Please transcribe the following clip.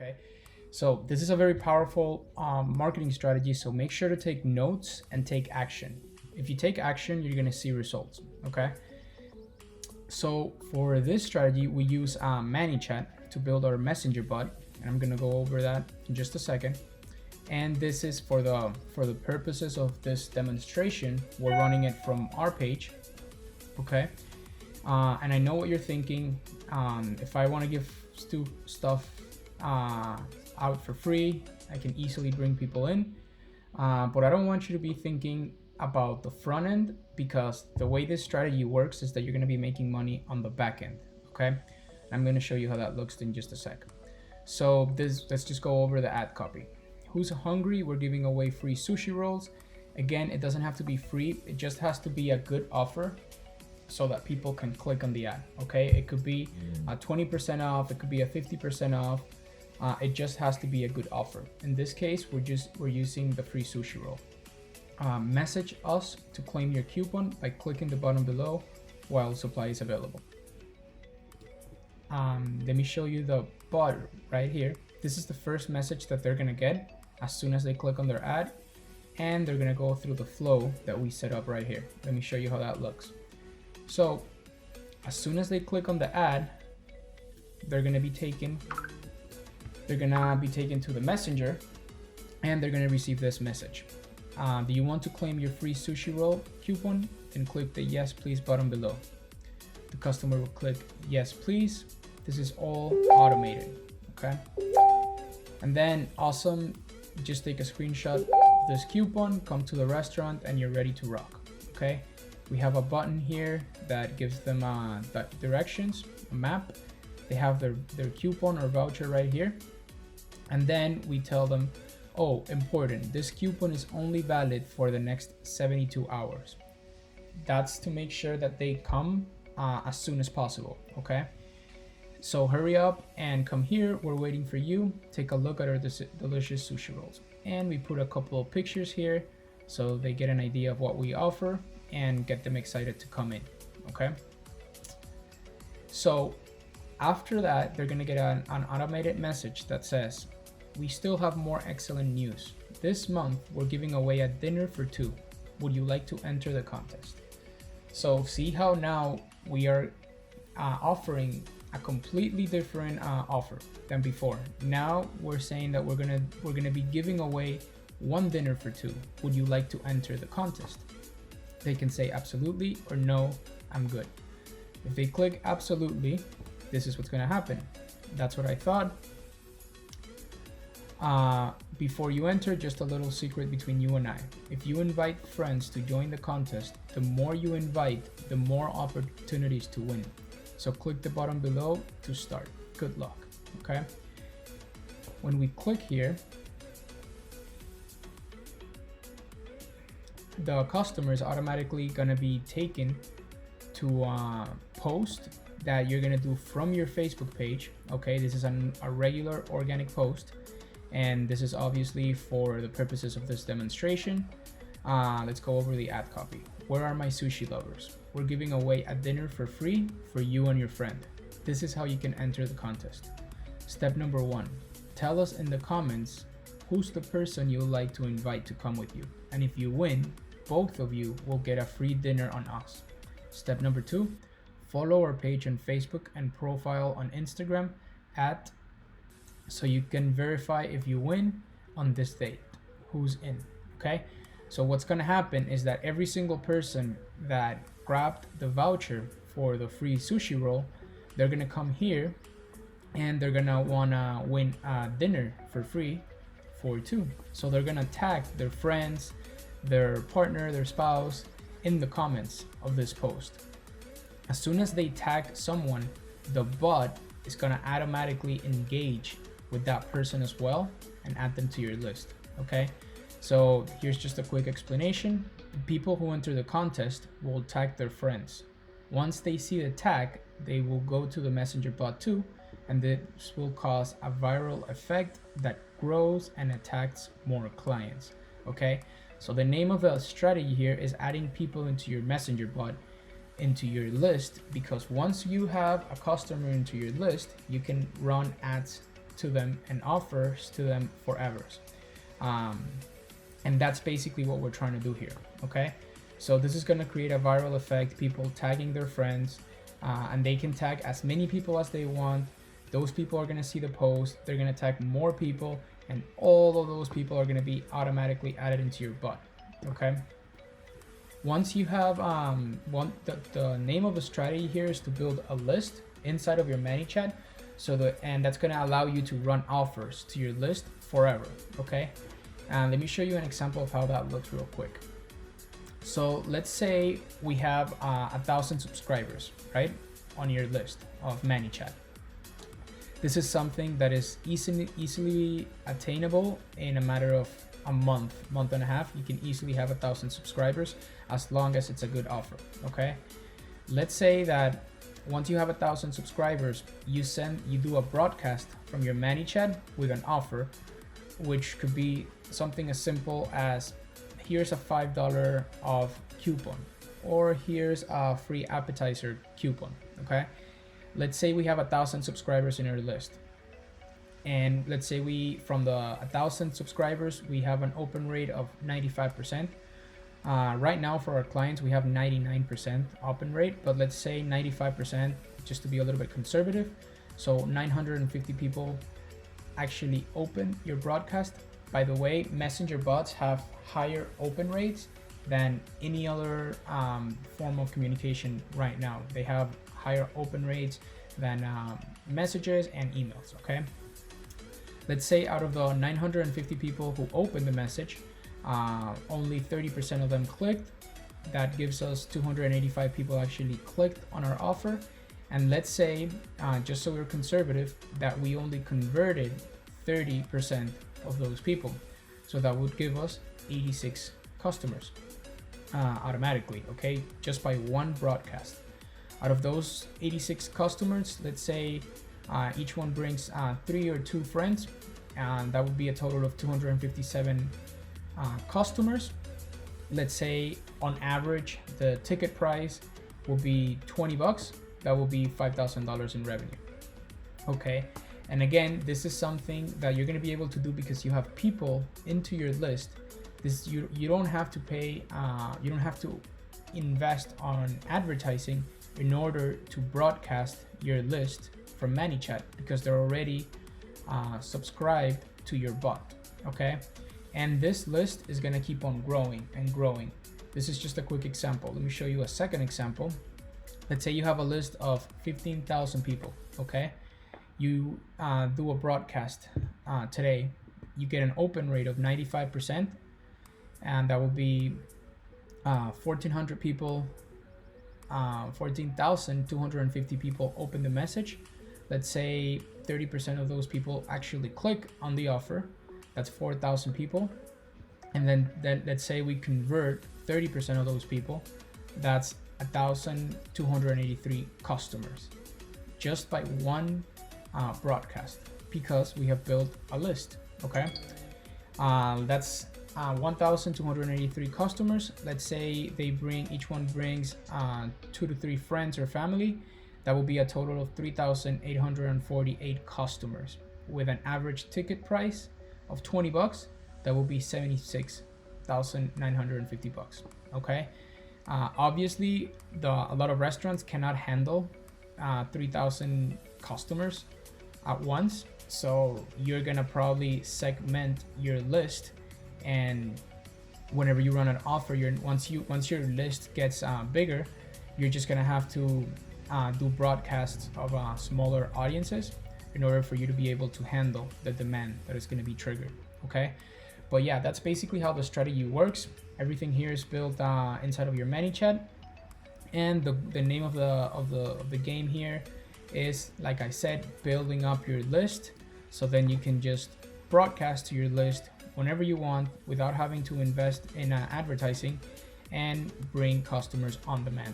okay? So this is a very powerful marketing strategy, so make sure to take notes and take action. If you take action, you're gonna see results, okay? So for this strategy, we use ManyChat to build our messenger bot, and I'm gonna go over that in just a second. And this is for the purposes of this demonstration, we're running it from our page, okay? And I know what you're thinking. If I want to give stuff out for free, I can easily bring people in. But I don't want you to be thinking about the front end, because the way this strategy works is that you're going to be making money on the back end, okay? I'm going to show you how that looks in just a sec. So let's just go over the ad copy. Who's hungry? We're giving away free sushi rolls. Again, it doesn't have to be free. It just has to be a good offer so that people can click on the ad, okay? It could be a 20% off. It could be a 50% off. It just has to be a good offer. In this case, we're using the free sushi roll. Message us to claim your coupon by clicking the button below while supply is available. Let me show you the bot right here. This is the first message that they're gonna get as soon as they click on their ad, and they're gonna go through the flow that we set up right here. Let me show you how that looks. So as soon as they click on the ad, they're gonna be taken to the messenger, and they're gonna receive this message. Do you want to claim your free sushi roll coupon? Then click the yes please button below. The customer will click yes please. This is all automated, okay? And then awesome, just take a screenshot of this coupon, come to the restaurant, and you're ready to rock, okay? We have a button here that gives them directions, a map. They have their coupon or voucher right here. And then we tell them, oh, important, this coupon is only valid for the next 72 hours. That's to make sure that they come as soon as possible, okay? So hurry up and come here. We're waiting for you. Take a look at our delicious sushi rolls. And we put a couple of pictures here so they get an idea of what we offer and get them excited to come in, okay? So after that, they're gonna get an automated message that says, we still have more excellent news. This month, we're giving away a dinner for 2. Would you like to enter the contest? So see how now we are offering a completely different offer than before. Now we're saying that we're gonna be giving away 1 dinner for 2. Would you like to enter the contest? They can say absolutely or no, I'm good. If they click absolutely, this is what's gonna happen. That's what I thought. Before you enter, just a little secret between you and I. If you invite friends to join the contest, the more you invite, the more opportunities to win. So click the button below to start. Good luck, okay? When we click here, the customer is automatically gonna be taken to a post that you're gonna do from your Facebook page, okay? This is a regular organic post, and this is obviously for the purposes of this demonstration. Let's go over the ad copy. Where are my sushi lovers? We're giving away a dinner for free for you and your friend. This is how you can enter the contest. Step number 1, tell us in the comments who's the person you'd like to invite to come with you. And if you win, both of you will get a free dinner on us. Step number 2, follow our page on Facebook and profile on Instagram so you can verify if you win on this date, who's in, okay? So what's gonna happen is that every single person that grabbed the voucher for the free sushi roll, they're gonna come here and they're gonna wanna win a dinner for free for 2. So they're gonna tag their friends, their partner, their spouse in the comments of this post. As soon as they tag someone, the bot is gonna automatically engage with that person as well and add them to your list, okay? So here's just a quick explanation. People who enter the contest will tag their friends. Once they see the tag, they will go to the messenger bot too, and this will cause a viral effect that grows and attracts more clients, okay? So the name of the strategy here is adding people into your messenger bot into your list, because once you have a customer into your list, you can run ads to them and offers to them forever. And that's basically what we're trying to do here, okay? So this is gonna create a viral effect, people tagging their friends, and they can tag as many people as they want. Those people are gonna see the post, they're gonna tag more people, and all of those people are gonna be automatically added into your bot, okay? Once you have, the name of the strategy here is to build a list inside of your ManyChat, and that's gonna allow you to run offers to your list forever, okay? And let me show you an example of how that looks real quick. So let's say we have 1,000 subscribers, right, on your list of ManyChat. This is something that is easily attainable in a matter of a month and a half. You can easily have 1,000 subscribers as long as it's a good offer, okay? Let's say that once you have 1,000 subscribers, you do a broadcast from your ManyChat with an offer, which could be something as simple as, here's a $5 off coupon, or here's a free appetizer coupon, okay? Let's say we have 1,000 subscribers in our list. And let's say from the 1,000 subscribers, we have an open rate of 95%. Right now for our clients, we have 99% open rate, but let's say 95% just to be a little bit conservative. So 950 people actually open your broadcast. By the way, messenger bots have higher open rates than any other form of communication right now. They have higher open rates than messages and emails, okay? Let's say out of the 950 people who opened the message, only 30% of them clicked. That gives us 285 people actually clicked on our offer. And let's say, just so we're conservative, that we only converted 30% of those people. So that would give us 86 customers automatically, okay? Just by one broadcast. Out of those 86 customers, let's say each one brings 3 or 2 friends, and that would be a total of 257 customers. Let's say on average, the ticket price will be $20. That will be $5,000 in revenue, okay? And again, this is something that you're gonna be able to do because you have people into your list. You don't have to pay, you don't have to invest on advertising in order to broadcast your list from ManyChat because they're already subscribed to your bot, okay? And this list is gonna keep on growing and growing. This is just a quick example. Let me show you a second example. Let's say you have a list of 15,000 people, okay? You do a broadcast today, you get an open rate of 95%, and that will be 1,400 people, 14,250 people open the message. Let's say 30% of those people actually click on the offer. That's 4,000 people. And then let's say we convert 30% of those people. That's 1,283 customers just by one broadcast because we have built a list, okay? That's 1,283 customers. Let's say each one brings 2 to 3 friends or family. That will be a total of 3,848 customers with an average ticket price of $20. That will be $76,950, okay? Obviously, a lot of restaurants cannot handle 3,000 customers at once, so you're gonna probably segment your list, and whenever you run an offer, once your list gets bigger, you're just gonna have to do broadcasts of smaller audiences in order for you to be able to handle the demand that is going to be triggered, okay? But yeah, that's basically how the strategy works. Everything here is built inside of your ManyChat, and the name of the game here is, like I said, building up your list, so then you can just broadcast to your list whenever you want without having to invest in advertising and bring customers on demand.